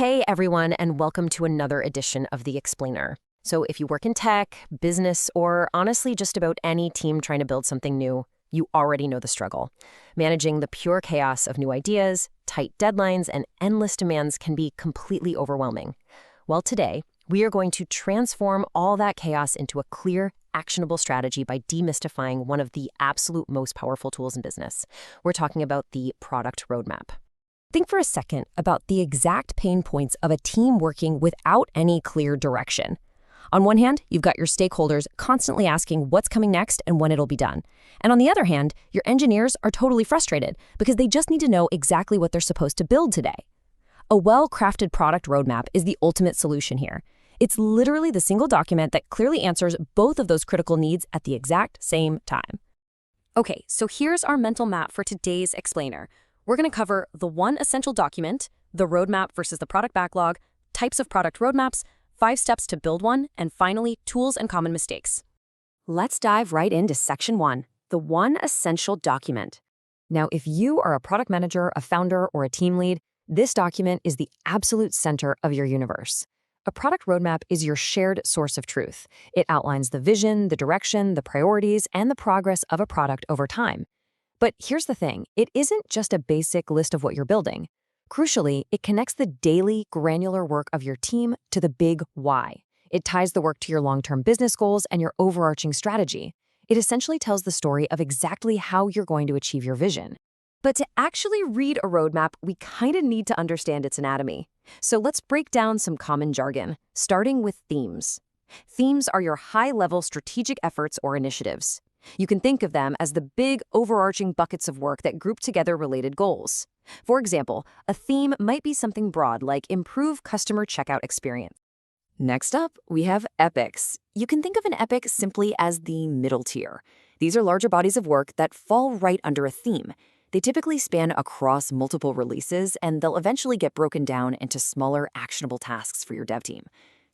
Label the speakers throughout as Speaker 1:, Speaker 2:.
Speaker 1: Hey everyone, and welcome to another edition of The Explainer. So if you work in tech, business, or honestly just about any team trying to build something new, you already know the struggle. Managing the pure chaos of new ideas, tight deadlines, and endless demands can be completely overwhelming. Well, today, we are going to transform all that chaos into a clear, actionable strategy by demystifying one of the absolute most powerful tools in business. We're talking about the product roadmap. Think for a second about the exact pain points of a team working without any clear direction. On one hand, you've got your stakeholders constantly asking what's coming next and when it'll be done. And on the other hand, your engineers are totally frustrated because they just need to know exactly what they're supposed to build today. A well-crafted product roadmap is the ultimate solution here. It's literally the single document that clearly answers both of those critical needs at the exact same time. Okay, so here's our mental map for today's explainer. We're going to cover the one essential document, the roadmap versus the product backlog, types of product roadmaps, 5 steps to build one, and finally, tools and common mistakes. Let's dive right into section 1, the one essential document. Now, if you are a product manager, a founder, or a team lead, this document is the absolute center of your universe. A product roadmap is your shared source of truth. It outlines the vision, the direction, the priorities, and the progress of a product over time. But here's the thing, it isn't just a basic list of what you're building. Crucially, it connects the daily, granular work of your team to the big why. It ties the work to your long-term business goals and your overarching strategy. It essentially tells the story of exactly how you're going to achieve your vision. But to actually read a roadmap, we kind of need to understand its anatomy. So let's break down some common jargon, starting with themes. Themes are your high-level strategic efforts or initiatives. You can think of them as the big, overarching buckets of work that group together related goals. For example, a theme might be something broad like improve customer checkout experience. Next up, we have epics. You can think of an epic simply as the middle tier. These are larger bodies of work that fall right under a theme. They typically span across multiple releases, and they'll eventually get broken down into smaller, actionable tasks for your dev team.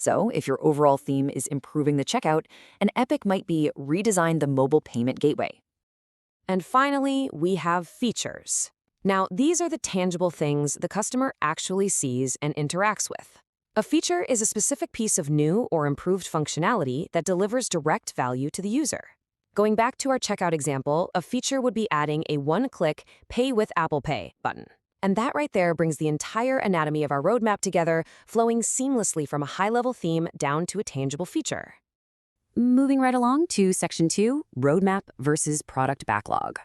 Speaker 1: So, if your overall theme is improving the checkout, an epic might be redesign the mobile payment gateway. And finally, we have features. Now, these are the tangible things the customer actually sees and interacts with. A feature is a specific piece of new or improved functionality that delivers direct value to the user. Going back to our checkout example, a feature would be adding a one-click Pay with Apple Pay button. And that right there brings the entire anatomy of our roadmap together, flowing seamlessly from a high-level theme down to a tangible feature. Moving right along to section 2, roadmap versus product backlog.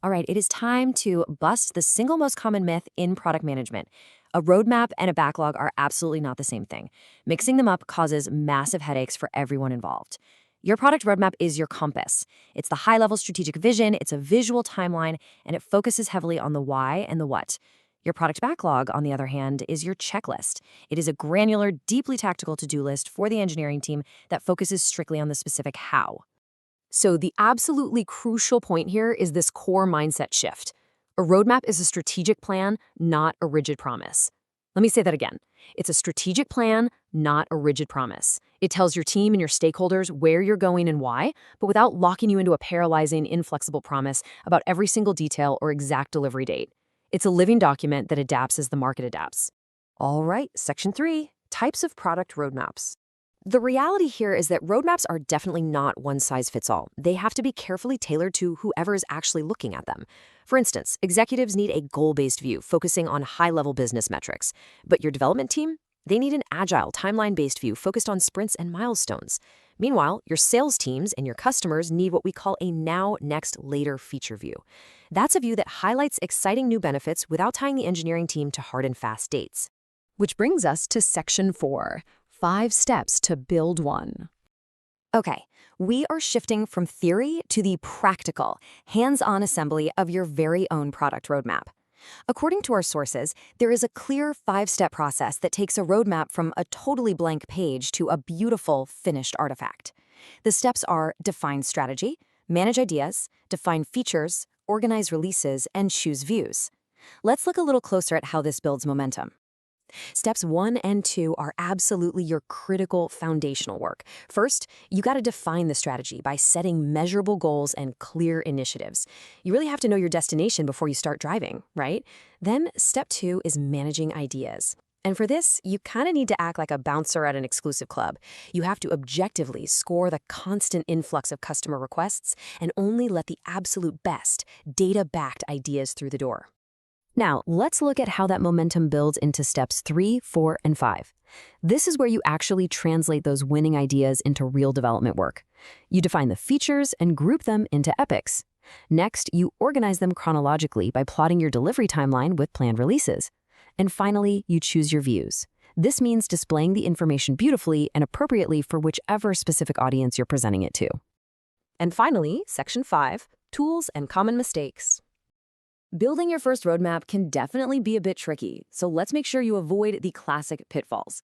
Speaker 1: All right, it is time to bust the single most common myth in product management. A roadmap and a backlog are absolutely not the same thing. Mixing them up causes massive headaches for everyone involved. Your product roadmap is your compass. It's the high-level strategic vision, it's a visual timeline, and it focuses heavily on the why and the what. Your product backlog, on the other hand, is your checklist. It is a granular, deeply tactical to-do list for the engineering team that focuses strictly on the specific how. So the absolutely crucial point here is this core mindset shift. A roadmap is a strategic plan, not a rigid promise. Let me say that again. It's a strategic plan, not a rigid promise. It tells your team and your stakeholders where you're going and why, but without locking you into a paralyzing, inflexible promise about every single detail or exact delivery date. It's a living document that adapts as the market adapts. All right, section 3, types of product roadmaps. The reality here is that roadmaps are definitely not one size fits all. They have to be carefully tailored to whoever is actually looking at them. For instance, executives need a goal-based view focusing on high-level business metrics. But your development team? They need an agile, timeline-based view focused on sprints and milestones. Meanwhile, your sales teams and your customers need what we call a now, next, later feature view. That's a view that highlights exciting new benefits without tying the engineering team to hard and fast dates. Which brings us to section 4. 5 steps to build one. Okay, we are shifting from theory to the practical, hands-on assembly of your very own product roadmap. According to our sources, there is a clear 5-step process that takes a roadmap from a totally blank page to a beautiful, finished artifact. The steps are define strategy, manage ideas, define features, organize releases, and choose views. Let's look a little closer at how this builds momentum. Steps 1 and 2 are absolutely your critical foundational work. First, you got to define the strategy by setting measurable goals and clear initiatives. You really have to know your destination before you start driving, right? Then, step 2 is managing ideas. And for this, you kind of need to act like a bouncer at an exclusive club. You have to objectively score the constant influx of customer requests and only let the absolute best, data-backed ideas through the door. Now, let's look at how that momentum builds into steps 3, 4, and 5. This is where you actually translate those winning ideas into real development work. You define the features and group them into epics. Next, you organize them chronologically by plotting your delivery timeline with planned releases. And finally, you choose your views. This means displaying the information beautifully and appropriately for whichever specific audience you're presenting it to. And finally, section 5, tools and common mistakes. Building your first roadmap can definitely be a bit tricky, so let's make sure you avoid the classic pitfalls.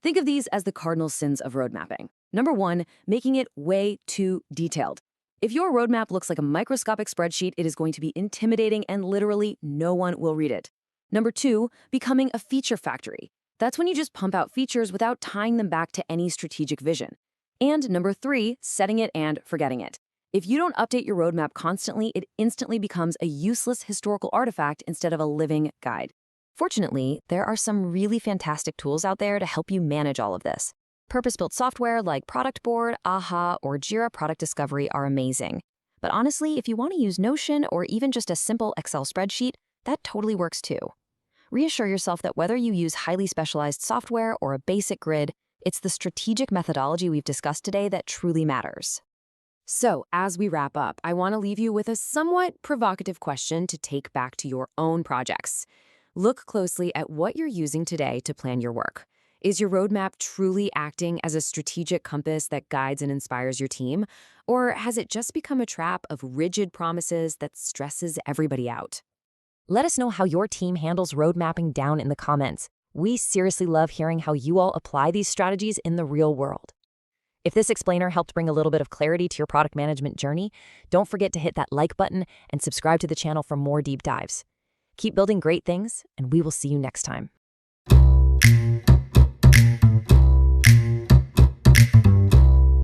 Speaker 1: Think of these as the cardinal sins of road mapping. Number 1, making it way too detailed. If your roadmap looks like a microscopic spreadsheet, it is going to be intimidating and literally no one will read it. Number 2, becoming a feature factory. That's when you just pump out features without tying them back to any strategic vision. And number 3, setting it and forgetting it. If you don't update your roadmap constantly, it instantly becomes a useless historical artifact instead of a living guide. Fortunately, there are some really fantastic tools out there to help you manage all of this. Purpose-built software like Product Board, AHA, or Jira Product Discovery are amazing. But honestly, if you want to use Notion or even just a simple Excel spreadsheet, that totally works too. Reassure yourself that whether you use highly specialized software or a basic grid, it's the strategic methodology we've discussed today that truly matters. So, as we wrap up, I want to leave you with a somewhat provocative question to take back to your own projects. Look closely at what you're using today to plan your work. Is your roadmap truly acting as a strategic compass that guides and inspires your team? Or has it just become a trap of rigid promises that stresses everybody out? Let us know how your team handles road mapping down in the comments. We seriously love hearing how you all apply these strategies in the real world. If this explainer helped bring a little bit of clarity to your product management journey, don't forget to hit that like button and subscribe to the channel for more deep dives. Keep building great things, and we will see you next time.